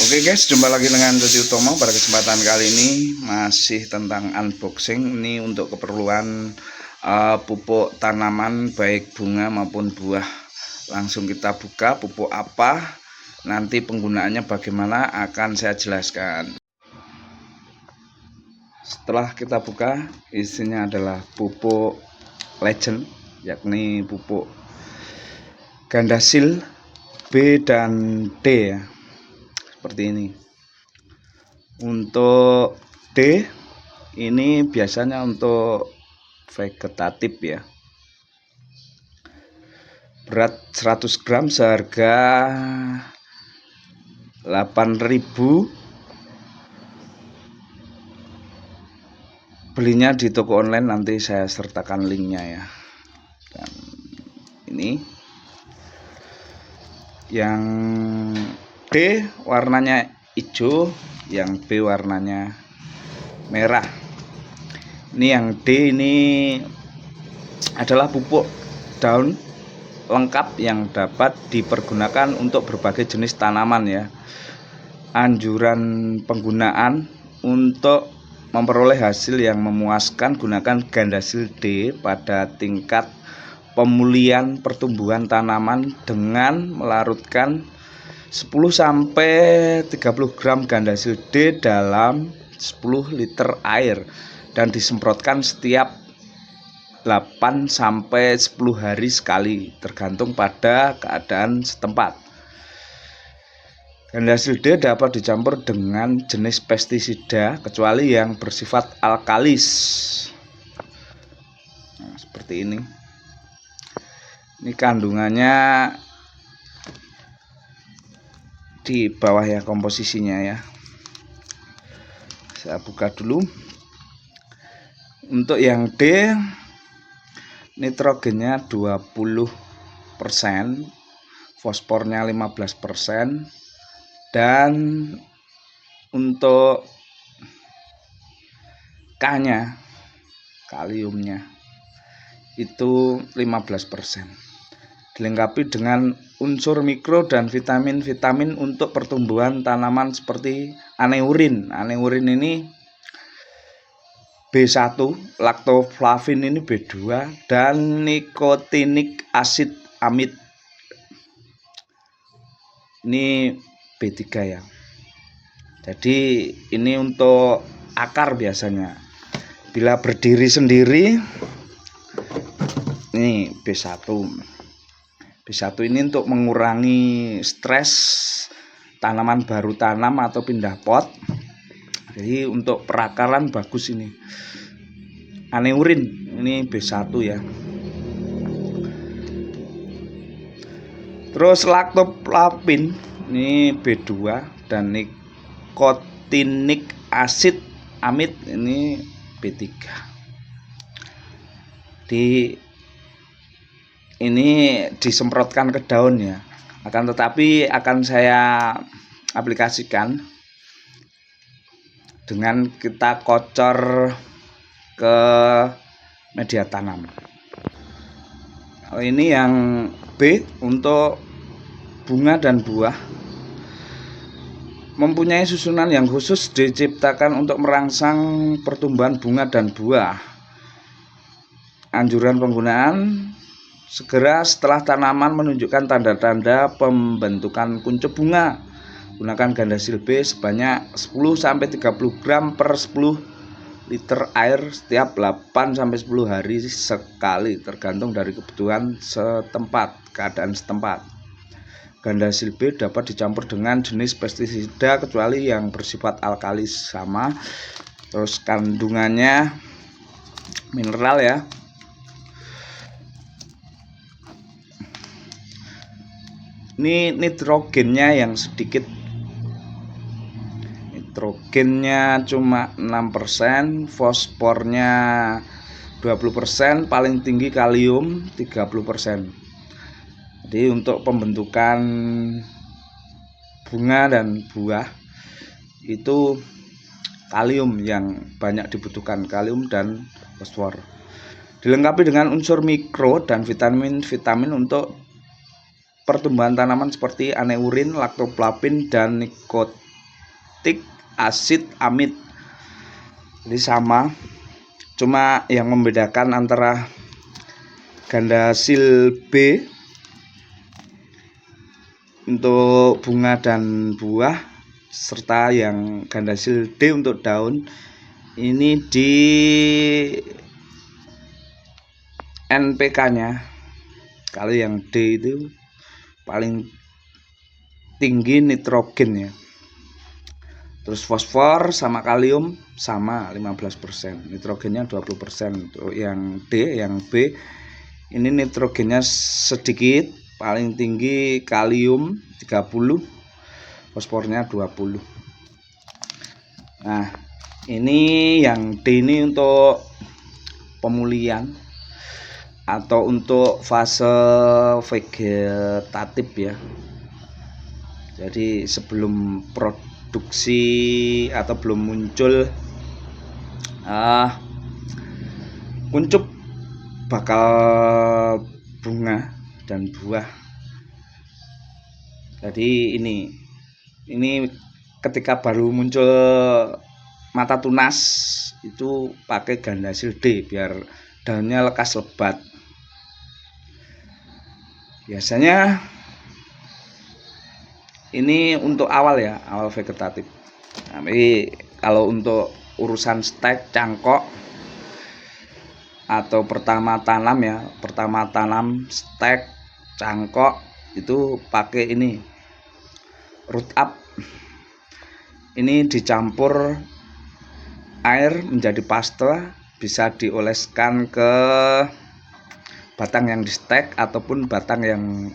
Oke guys, jumpa lagi dengan Dodi Utomo. Pada kesempatan kali ini masih tentang unboxing. Ini untuk keperluan pupuk tanaman baik bunga maupun buah. Langsung kita buka pupuk apa, nanti penggunaannya bagaimana akan saya jelaskan. Setelah kita buka, isinya adalah pupuk Legend, yakni pupuk Gandasil B dan D ya. Seperti ini. Untuk D ini biasanya untuk vegetatif ya. Berat 100 gram seharga 8.000. Belinya di toko online, nanti saya sertakan linknya ya. Dan ini yang D warnanya hijau, yang B warnanya merah. Ini yang D ini adalah pupuk daun lengkap yang dapat dipergunakan untuk berbagai jenis tanaman ya. Anjuran penggunaan: untuk memperoleh hasil yang memuaskan, gunakan Gandasil D pada tingkat pemulihan pertumbuhan tanaman dengan melarutkan 10-30 gram Gandasil D dalam 10 liter air dan disemprotkan setiap 8-10 hari sekali, tergantung pada keadaan setempat. Gandasil D dapat dicampur dengan jenis pestisida kecuali yang bersifat alkalis. Nah, seperti ini. Ini kandungannya di bawah ya, komposisinya ya. Saya buka dulu. Untuk yang D, nitrogennya 20%, fosfornya 15%, dan untuk K-nya, kaliumnya itu 15%. Dilengkapi dengan unsur mikro dan vitamin-vitamin untuk pertumbuhan tanaman seperti aneurin. Aneurin ini B1, lactoflavin ini B2, dan nikotinik asid amid ini B3 ya. Jadi ini untuk akar biasanya. Bila berdiri sendiri ini B1. B1 ini untuk mengurangi stres tanaman baru tanam atau pindah pot. Jadi untuk perakaran bagus ini. Aneurin ini B1 ya. Terus lactoflavin ini B2 dan nikotinik asid amid ini B3. Ini disemprotkan ke daun ya. Akan tetapi akan saya aplikasikan dengan kita kocor ke media tanam. Ini yang B untuk bunga dan buah, mempunyai susunan yang khusus, diciptakan untuk merangsang pertumbuhan bunga dan buah. Anjuran penggunaan: segera setelah tanaman menunjukkan tanda-tanda pembentukan kuncup bunga, gunakan Gandasil B sebanyak 10-30 gram per 10 liter air setiap 8-10 hari sekali, tergantung dari kebutuhan setempat, keadaan setempat. Gandasil B dapat dicampur dengan jenis pestisida kecuali yang bersifat alkalis sama. Terus kandungannya mineral ya. Ini nitrogennya yang sedikit. Nitrogennya cuma 6%, fosfornya 20%, paling tinggi kalium 30%. Jadi untuk pembentukan bunga dan buah itu kalium yang banyak dibutuhkan, kalium dan fosfor. Dilengkapi dengan unsur mikro dan vitamin-vitamin untuk pertumbuhan tanaman seperti aneurin, lactoflavin, dan nikotin aromatik asid amit. Jadi sama, cuma yang membedakan antara Gandasil B untuk bunga dan buah serta yang Gandasil D untuk daun ini di NPK-nya. Kalau yang D itu paling tinggi nitrogen ya. Terus fosfor sama kalium sama 15%, nitrogennya 20%. Untuk yang D, yang B ini nitrogennya sedikit, paling tinggi kalium 30, fosfornya 20. Nah, ini yang D ini untuk pemulihan atau untuk fase vegetatif ya. Jadi sebelum produksi atau belum muncul kuncup bakal bunga dan buah. Jadi ini ketika baru muncul mata tunas itu pakai Gandasil D biar daunnya lekas lebat. Biasanya ini untuk awal ya, awal vegetatif. Tapi kalau untuk urusan stek, cangkok atau pertama tanam ya, pertama tanam stek, cangkok itu pakai ini root up. Ini dicampur air menjadi paste, bisa dioleskan ke batang yang di stek ataupun batang yang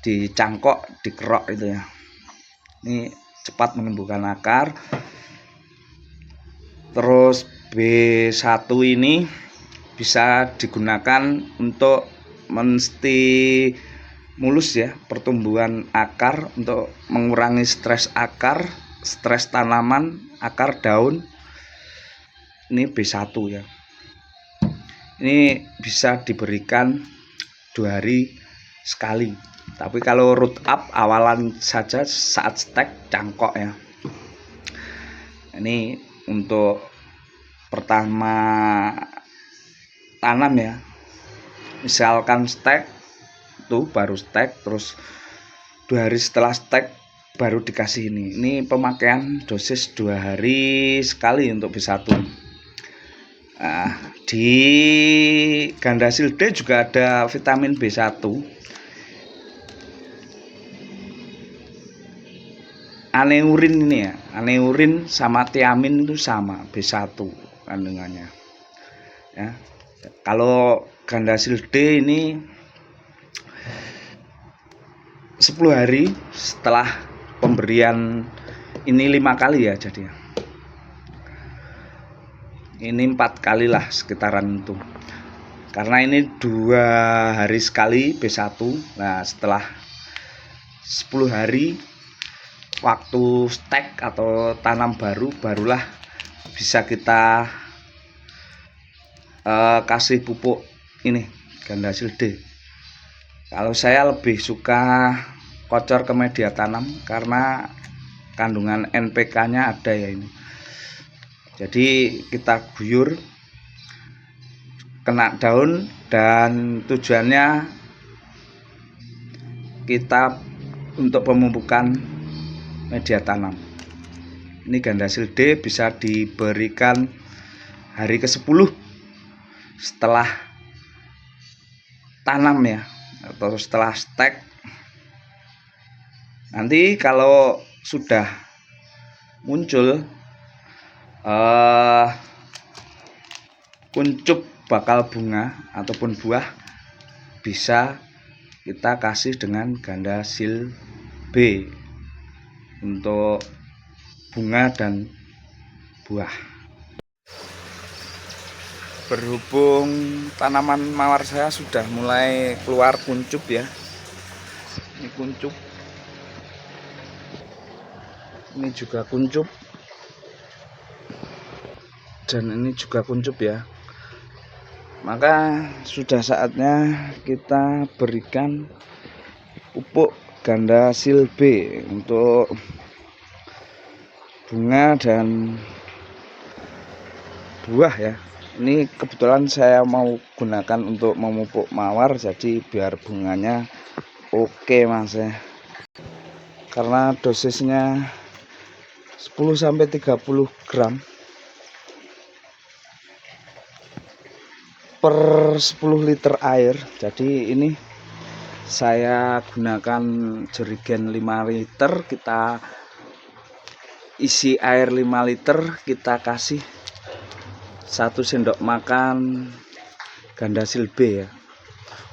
dicangkok, dikerok itu ya. Ini cepat menumbuhkan akar. Terus B1 ini bisa digunakan untuk menstimulus ya pertumbuhan akar, untuk mengurangi stres akar, stres tanaman, akar daun. Ini B1 ya. Ini bisa diberikan 2 hari sekali. Tapi kalau root up awalan saja saat stek, cangkok ya. Ini untuk pertama tanam ya. Misalkan stek tuh baru stek, terus 2 hari setelah stek baru dikasih ini. Ini pemakaian dosis 2 hari sekali untuk B1. Nah, di Gandasil D juga ada vitamin B1. Aneurin ini ya, aneurin sama tiamin itu sama, B1 kandungannya ya. Kalau Gandasil D ini 10 hari setelah pemberian ini 5 kali ya, jadi ini 4 kali lah sekitaran itu, karena ini 2 hari sekali B1. Nah, setelah 10 hari waktu stek atau tanam barulah bisa kita kasih pupuk ini Gandasil D. Kalau saya lebih suka kocor ke media tanam karena kandungan NPK-nya ada ya ini. Jadi kita guyur kena daun, dan tujuannya kita untuk pemupukan media tanam. Ini Gandasil D bisa diberikan hari ke-10 setelah tanam ya, atau setelah stek. Nanti kalau sudah muncul kuncup bakal bunga ataupun buah, bisa kita kasih dengan Gandasil B untuk bunga dan buah. Berhubung tanaman mawar saya sudah mulai keluar kuncup ya, ini kuncup, ini juga kuncup, dan ini juga kuncup ya. Maka sudah saatnya kita berikan pupuk Gandasil B untuk bunga dan buah ya. Ini kebetulan saya mau gunakan untuk memupuk mawar, jadi biar bunganya oke mas ya. Karena dosisnya 10-30 gram per 10 liter air. Jadi ini saya gunakan jerigen 5 liter, kita isi air 5 liter, kita kasih 1 sendok makan Gandasil B ya.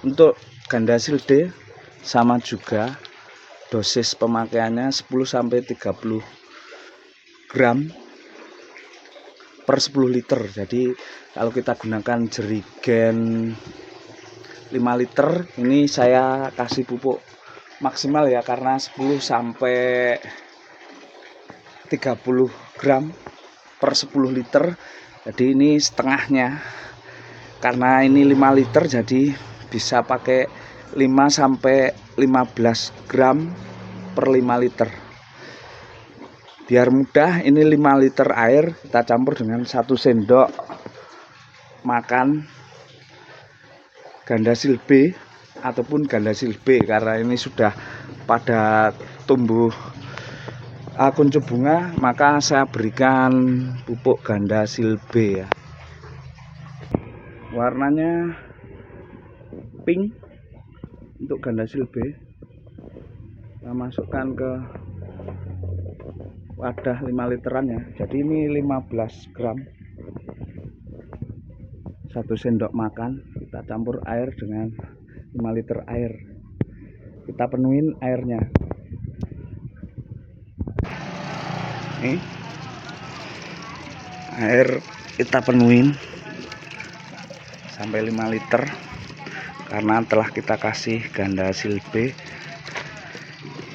Untuk Gandasil D sama juga, dosis pemakaiannya 10-30 gram per 10 liter. Jadi kalau kita gunakan jerigen 5 liter, ini saya kasih pupuk maksimal ya, karena 10-30 gram per 10 liter. Jadi ini setengahnya, karena ini 5 liter jadi bisa pakai 5-15 gram per 5 liter. Biar mudah, ini 5 liter air kita campur dengan 1 sendok makan Gandasil B ataupun Gandasil B, karena ini sudah pada tumbuh kuncup bunga, maka saya berikan pupuk Gandasil B ya. Warnanya pink untuk Gandasil B. Kita masukkan ke wadah 5 literan ya. Jadi ini 15 gram, 1 sendok makan, kita campur air dengan 5 liter air, kita penuhin airnya. Nih, air kita penuhin sampai 5 liter, karena telah kita kasih Gandasil B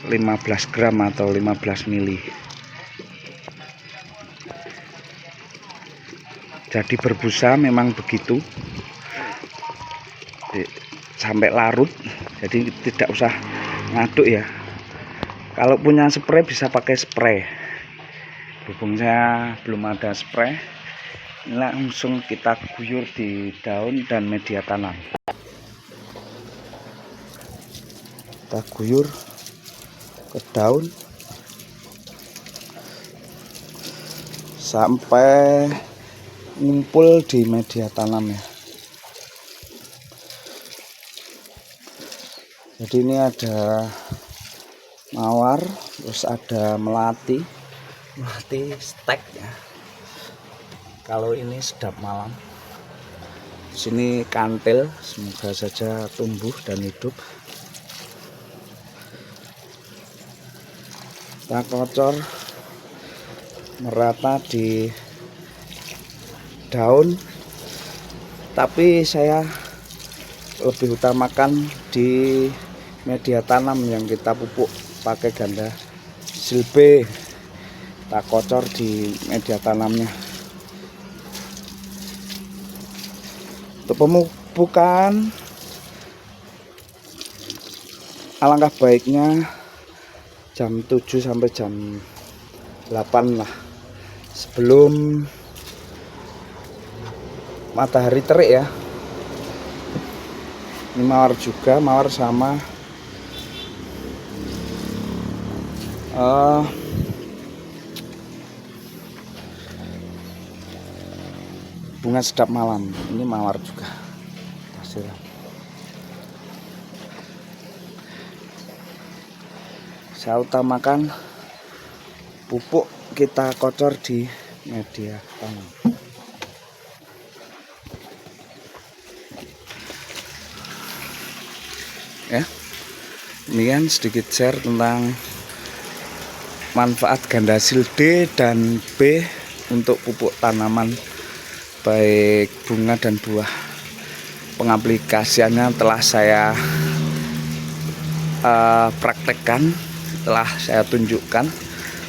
15 gram atau 15 mili. Jadi berbusa memang begitu, sampai larut, jadi tidak usah ngaduk ya. Kalau punya spray bisa pakai spray, berhubung saya belum ada spray, ini langsung kita guyur di daun dan media tanam. Kita guyur ke daun sampai ngumpul di media tanam ya. Jadi ini ada mawar, terus ada melati stek ya. Kalau ini sedap malam. Sini kantil, semoga saja tumbuh dan hidup. Kita kocor merata di daun, tapi saya lebih utamakan di media tanam yang kita pupuk pakai Gandasil B. Kita kocor di media tanamnya. Untuk pemupukan, alangkah baiknya jam 7 sampai jam 8 lah, sebelum matahari terik ya. Ini mawar juga, mawar sama bunga sedap malam. Ini mawar juga hasil. Saya utamakan pupuk kita kocor di media tanam. Ya, ini kan sedikit share tentang manfaat Gandasil D dan B untuk pupuk tanaman baik bunga dan buah. Pengaplikasiannya telah saya praktekkan, telah saya tunjukkan.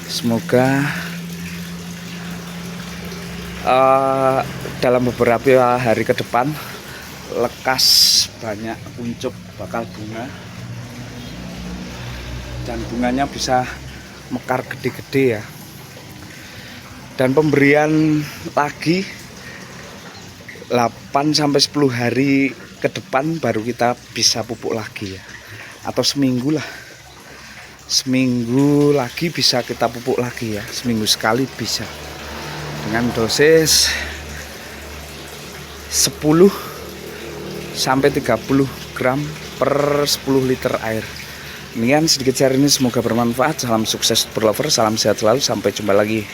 Semoga dalam beberapa hari ke depan lekas banyak kuncup bakal bunga, dan bunganya bisa mekar gede-gede ya. dan pemberian lagi 8 sampai 10 hari ke depan baru kita bisa pupuk lagi ya, atau seminggu lah, seminggu lagi bisa kita pupuk lagi ya, seminggu sekali bisa dengan dosis 10 sampai 30 gram per 10 liter air. Demikian sedikit share ini, semoga bermanfaat. Salam sukses berlover, salam sehat selalu, sampai jumpa lagi.